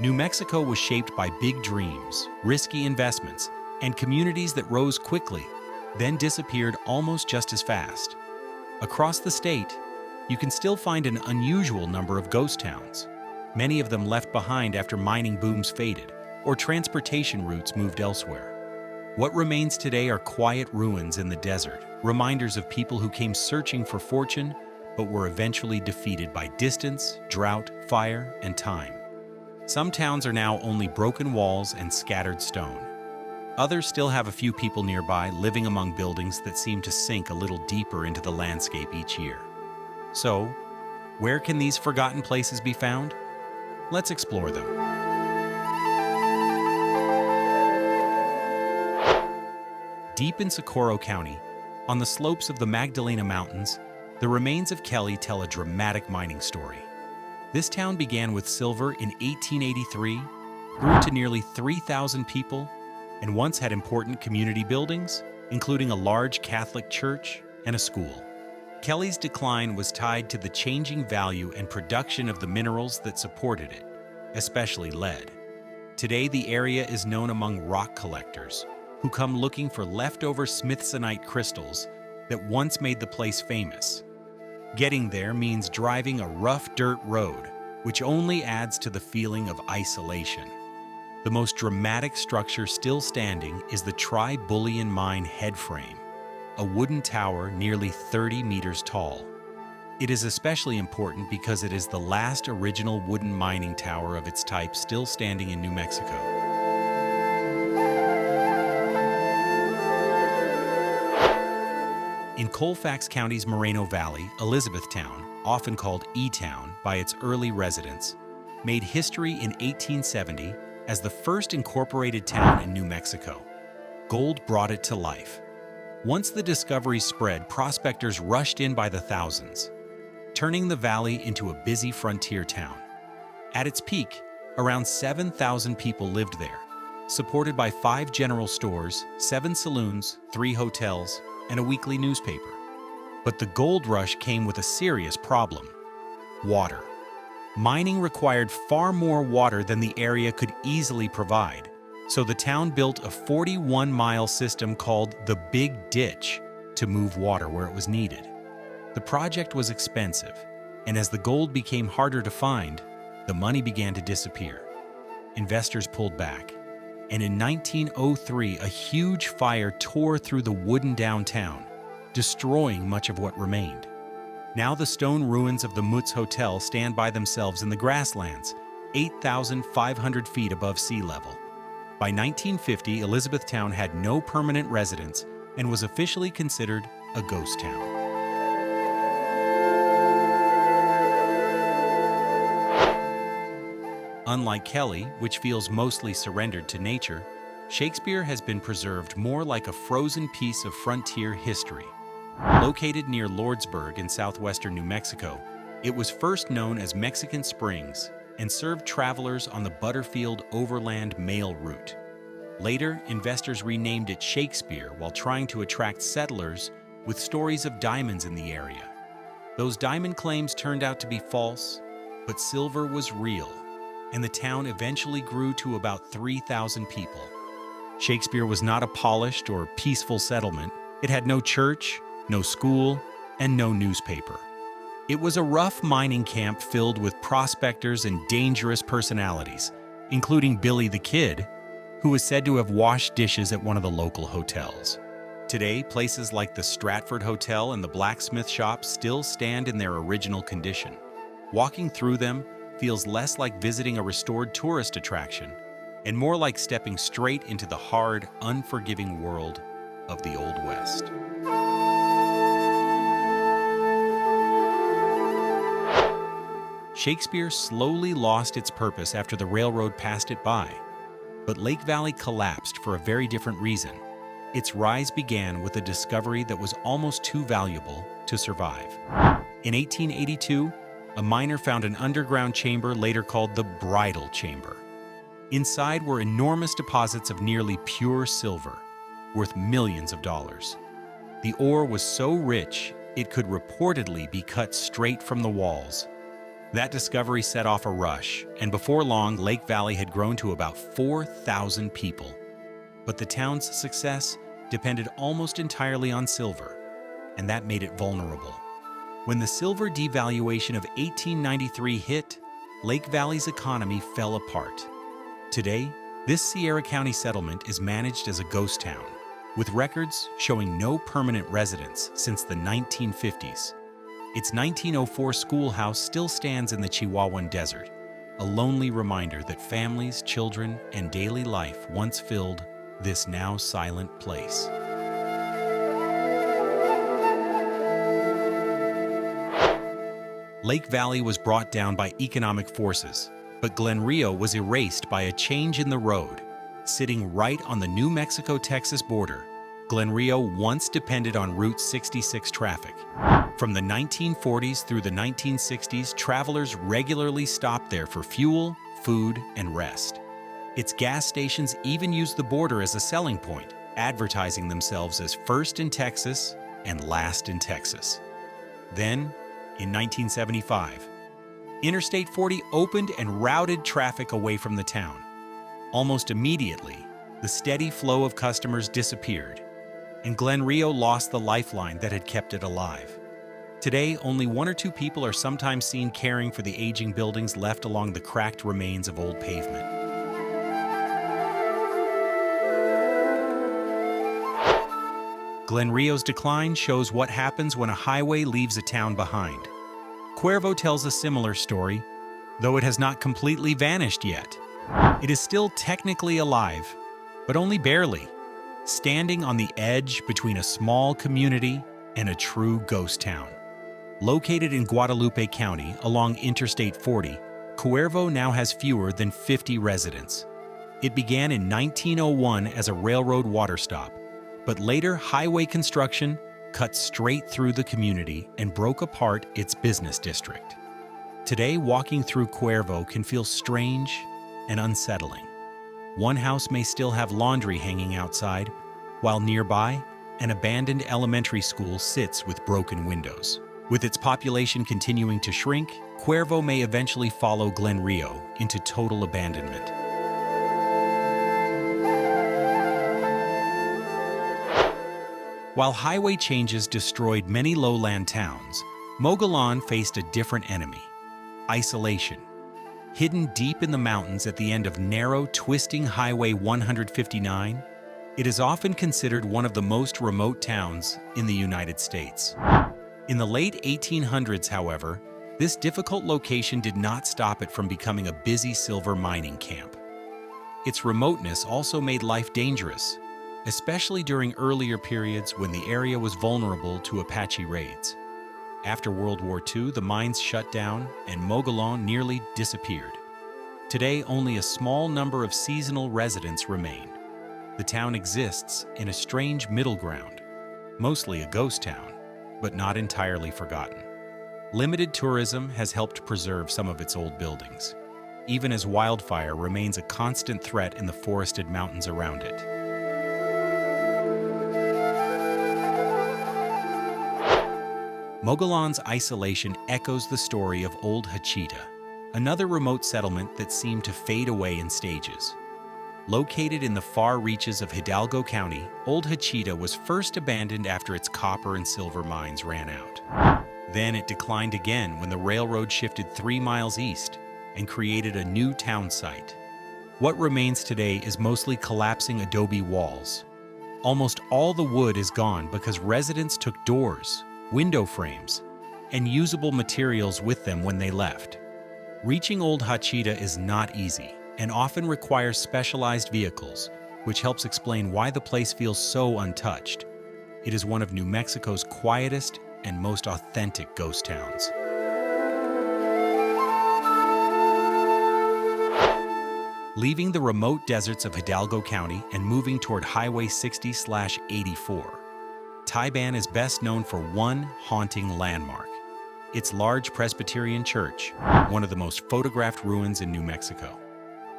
New Mexico was shaped by big dreams, risky investments, and communities that rose quickly, then disappeared almost just as fast. Across the state, you can still find an unusual number of ghost towns, many of them left behind after mining booms faded or transportation routes moved elsewhere. What remains today are quiet ruins in the desert, reminders of people who came searching for fortune but were eventually defeated by distance, drought, fire, and time. Some towns are now only broken walls and scattered stone. Others still have a few people nearby living among buildings that seem to sink a little deeper into the landscape each year. So, where can these forgotten places be found? Let's explore them. Deep in Socorro County, on the slopes of the Magdalena Mountains, the remains of Kelly tell a dramatic mining story. This town began with silver in 1883, grew to nearly 3,000 people, and once had important community buildings, including a large Catholic church and a school. Kelly's decline was tied to the changing value and production of the minerals that supported it, especially lead. Today, the area is known among rock collectors, who come looking for leftover smithsonite crystals that once made the place famous. Getting there means driving a rough dirt road, which only adds to the feeling of isolation. The most dramatic structure still standing is the Tri-Bullion Mine headframe, a wooden tower nearly 30 meters tall. It is especially important because it is the last original wooden mining tower of its type still standing in New Mexico. In Colfax County's Moreno Valley, Elizabethtown, often called E-Town by its early residents, made history in 1870 as the first incorporated town in New Mexico. Gold brought it to life. Once the discovery spread, prospectors rushed in by the thousands, turning the valley into a busy frontier town. At its peak, around 7,000 people lived there, supported by 5 general stores, 7 saloons, 3 hotels, and a weekly newspaper. But the gold rush came with a serious problem: water. Mining required far more water than the area could easily provide, so the town built a 41-mile system called the Big Ditch to move water where it was needed. The project was expensive, and as the gold became harder to find, the money began to disappear. Investors pulled back, and in 1903, a huge fire tore through the wooden downtown, destroying much of what remained. Now the stone ruins of the Mutz Hotel stand by themselves in the grasslands, 8,500 feet above sea level. By 1950, Elizabethtown had no permanent residents and was officially considered a ghost town. Unlike Kelly, which feels mostly surrendered to nature, Shakespeare has been preserved more like a frozen piece of frontier history. Located near Lordsburg in southwestern New Mexico, it was first known as Mexican Springs and served travelers on the Butterfield Overland Mail route. Later, investors renamed it Shakespeare while trying to attract settlers with stories of diamonds in the area. Those diamond claims turned out to be false, but silver was real, and the town eventually grew to about 3,000 people. Shakespeare was not a polished or peaceful settlement. It had no church, no school, and no newspaper. It was a rough mining camp filled with prospectors and dangerous personalities, including Billy the Kid, who was said to have washed dishes at one of the local hotels. Today, places like the Stratford Hotel and the blacksmith shop still stand in their original condition. Walking through them feels less like visiting a restored tourist attraction and more like stepping straight into the hard, unforgiving world of the Old West. Shakespeare slowly lost its purpose after the railroad passed it by, but Lake Valley collapsed for a very different reason. Its rise began with a discovery that was almost too valuable to survive. In 1882, a miner found an underground chamber later called the Bridal Chamber. Inside were enormous deposits of nearly pure silver, worth millions of dollars. The ore was so rich, it could reportedly be cut straight from the walls. That discovery set off a rush, and before long, Lake Valley had grown to about 4,000 people. But the town's success depended almost entirely on silver, and that made it vulnerable. When the silver devaluation of 1893 hit, Lake Valley's economy fell apart. Today, this Sierra County settlement is managed as a ghost town, with records showing no permanent residents since the 1950s. Its 1904 schoolhouse still stands in the Chihuahuan Desert, a lonely reminder that families, children, and daily life once filled this now silent place. Lake Valley was brought down by economic forces, but Glenrio was erased by a change in the road. Sitting right on the New Mexico-Texas border, Glenrio once depended on Route 66 traffic. From the 1940s through the 1960s, travelers regularly stopped there for fuel, food, and rest. Its gas stations even used the border as a selling point, advertising themselves as first in Texas and last in Texas. Then, in 1975, Interstate 40 opened and routed traffic away from the town. Almost immediately, the steady flow of customers disappeared, and Glenrio lost the lifeline that had kept it alive. Today, only one or two people are sometimes seen caring for the aging buildings left along the cracked remains of old pavement. Glenrio's decline shows what happens when a highway leaves a town behind. Cuervo tells a similar story, though it has not completely vanished yet. It is still technically alive, but only barely, standing on the edge between a small community and a true ghost town. Located in Guadalupe County along Interstate 40, Cuervo now has fewer than 50 residents. It began in 1901 as a railroad water stop, but later highway construction cut straight through the community and broke apart its business district. Today, walking through Cuervo can feel strange and unsettling. One house may still have laundry hanging outside, while nearby, an abandoned elementary school sits with broken windows. With its population continuing to shrink, Cuervo may eventually follow Glenrio into total abandonment. While highway changes destroyed many lowland towns, Mogollon faced a different enemy: isolation. Hidden deep in the mountains at the end of narrow, twisting Highway 159, it is often considered one of the most remote towns in the United States. In the late 1800s, however, this difficult location did not stop it from becoming a busy silver mining camp. Its remoteness also made life dangerous, especially during earlier periods when the area was vulnerable to Apache raids. After World War II, the mines shut down and Mogollon nearly disappeared. Today, only a small number of seasonal residents remain. The town exists in a strange middle ground, mostly a ghost town, but not entirely forgotten. Limited tourism has helped preserve some of its old buildings, even as wildfire remains a constant threat in the forested mountains around it. Mogollon's isolation echoes the story of Old Hachita, another remote settlement that seemed to fade away in stages. Located in the far reaches of Hidalgo County, Old Hachita was first abandoned after its copper and silver mines ran out. Then it declined again when the railroad shifted 3 miles east and created a new town site. What remains today is mostly collapsing adobe walls. Almost all the wood is gone because residents took doors, window frames, and usable materials with them when they left. Reaching Old Hachita is not easy and often requires specialized vehicles, which helps explain why the place feels so untouched. It is one of New Mexico's quietest and most authentic ghost towns. Leaving the remote deserts of Hidalgo County and moving toward Highway 60/84, Taiban is best known for one haunting landmark: its large Presbyterian church, one of the most photographed ruins in New Mexico.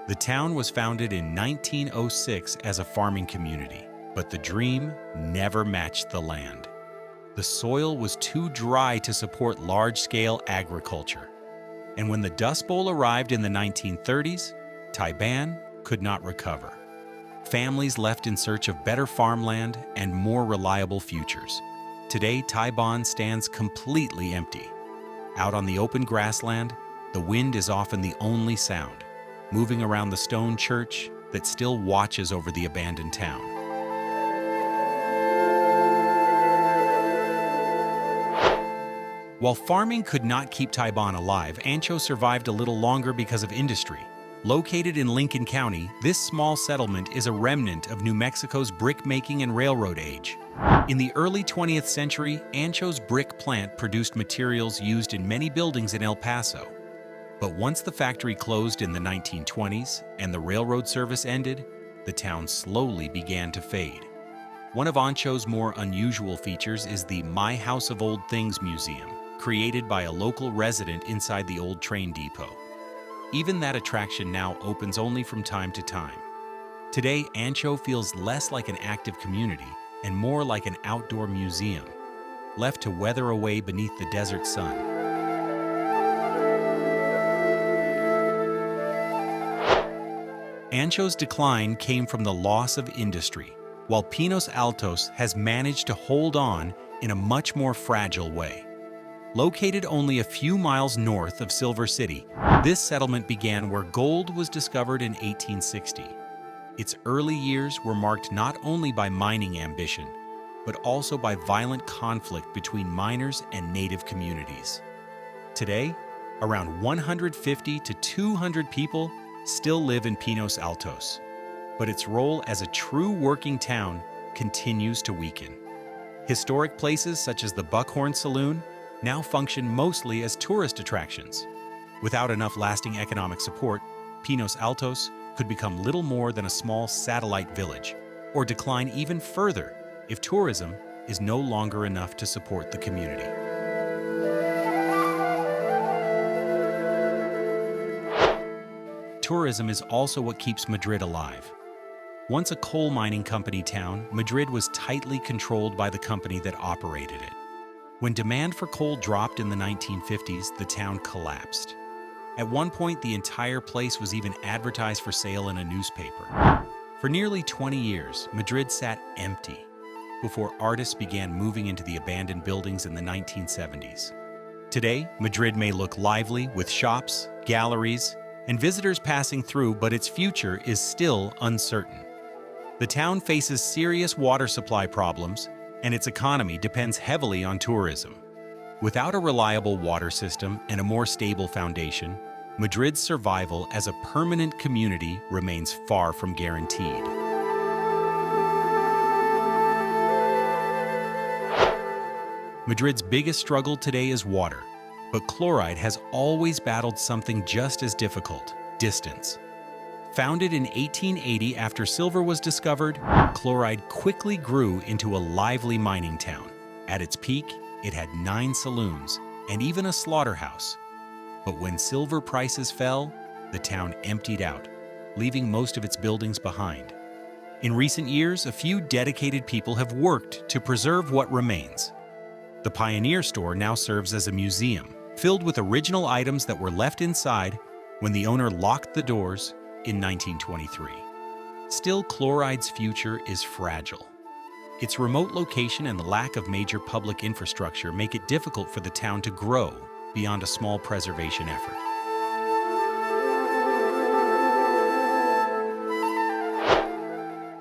The town was founded in 1906 as a farming community, but the dream never matched the land. The soil was too dry to support large-scale agriculture, And when the Dust Bowl arrived in the 1930s, Taiban could not recover. Families left in search of better farmland and more reliable futures. Today, Taiban stands completely empty. Out on the open grassland, the wind is often the only sound, moving around the stone church that still watches over the abandoned town. While farming could not keep Taiban alive, Ancho survived a little longer because of industry. Located in Lincoln County, this small settlement is a remnant of New Mexico's brick-making and railroad age. In the early 20th century, Ancho's brick plant produced materials used in many buildings in El Paso. But once the factory closed in the 1920s and the railroad service ended, the town slowly began to fade. One of Ancho's more unusual features is the My House of Old Things Museum, created by a local resident inside the old train depot. Even that attraction now opens only from time to time. Today, Ancho feels less like an active community and more like an outdoor museum, left to weather away beneath the desert sun. Ancho's decline came from the loss of industry, while Pinos Altos has managed to hold on in a much more fragile way. Located only a few miles north of Silver City, this settlement began where gold was discovered in 1860. Its early years were marked not only by mining ambition, but also by violent conflict between miners and native communities. Today, around 150 to 200 people still live in Pinos Altos, but its role as a true working town continues to weaken. Historic places such as the Buckhorn Saloon now function mostly as tourist attractions. Without enough lasting economic support, Pinos Altos could become little more than a small satellite village, or decline even further if tourism is no longer enough to support the community. Tourism is also what keeps Madrid alive. Once a coal mining company town, Madrid was tightly controlled by the company that operated it. When demand for coal dropped in the 1950s, the town collapsed. At one point, the entire place was even advertised for sale in a newspaper. For nearly 20 years, Madrid sat empty before artists began moving into the abandoned buildings in the 1970s. Today, Madrid may look lively with shops, galleries, and visitors passing through, but its future is still uncertain. The town faces serious water supply problems, and its economy depends heavily on tourism. Without a reliable water system and a more stable foundation, Madrid's survival as a permanent community remains far from guaranteed. Madrid's biggest struggle today is water, but Chloride has always battled something just as difficult: distance. Founded in 1880 after silver was discovered, Chloride quickly grew into a lively mining town. At its peak, it had 9 saloons and even a slaughterhouse. But when silver prices fell, the town emptied out, leaving most of its buildings behind. In recent years, a few dedicated people have worked to preserve what remains. The Pioneer Store now serves as a museum, filled with original items that were left inside when the owner locked the doors in 1923. Still, Chloride's future is fragile. Its remote location and the lack of major public infrastructure make it difficult for the town to grow beyond a small preservation effort.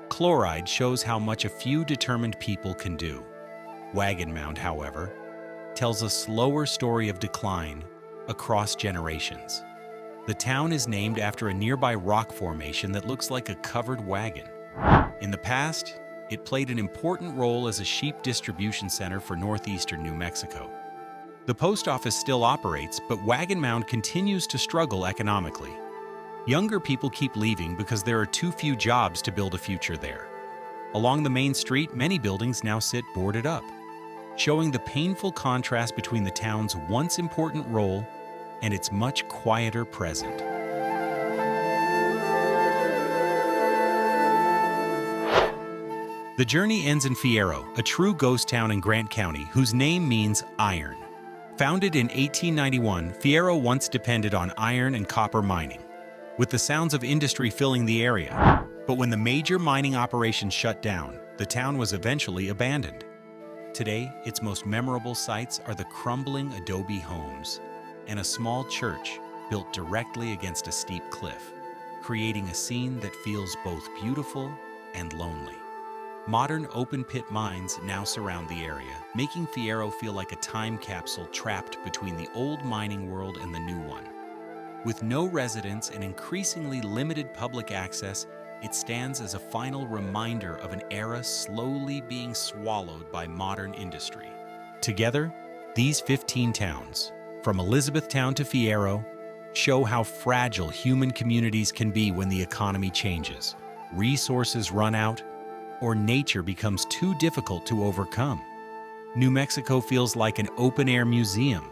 Chloride shows how much a few determined people can do. Wagon Mound, however, tells a slower story of decline across generations. The town is named after a nearby rock formation that looks like a covered wagon. In the past, it played an important role as a sheep distribution center for northeastern New Mexico. The post office still operates, but Wagon Mound continues to struggle economically. Younger people keep leaving because there are too few jobs to build a future there. Along the main street, many buildings now sit boarded up, showing the painful contrast between the town's once important role and its much quieter present. The journey ends in Fierro, a true ghost town in Grant County whose name means iron. Founded in 1891, Fierro once depended on iron and copper mining, with the sounds of industry filling the area. But when the major mining operations shut down, the town was eventually abandoned. Today, its most memorable sites are the crumbling adobe homes and a small church built directly against a steep cliff, creating a scene that feels both beautiful and lonely. Modern open-pit mines now surround the area, making Fierro feel like a time capsule trapped between the old mining world and the new one. With no residents and increasingly limited public access, it stands as a final reminder of an era slowly being swallowed by modern industry. Together, these 15 towns, from Elizabethtown to Fierro, show how fragile human communities can be when the economy changes, resources run out, or nature becomes too difficult to overcome. New Mexico feels like an open-air museum,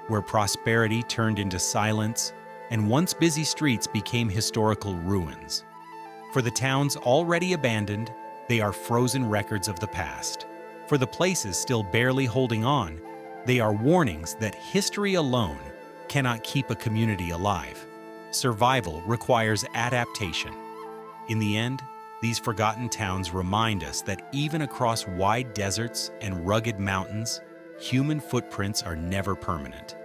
where prosperity turned into silence and once busy streets became historical ruins. For the towns already abandoned, they are frozen records of the past. For the places still barely holding on, they are warnings that history alone cannot keep a community alive. Survival requires adaptation. In the end, these forgotten towns remind us that even across wide deserts and rugged mountains, human footprints are never permanent.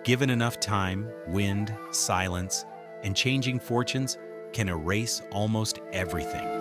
Given enough time, wind, silence, and changing fortunes can erase almost everything.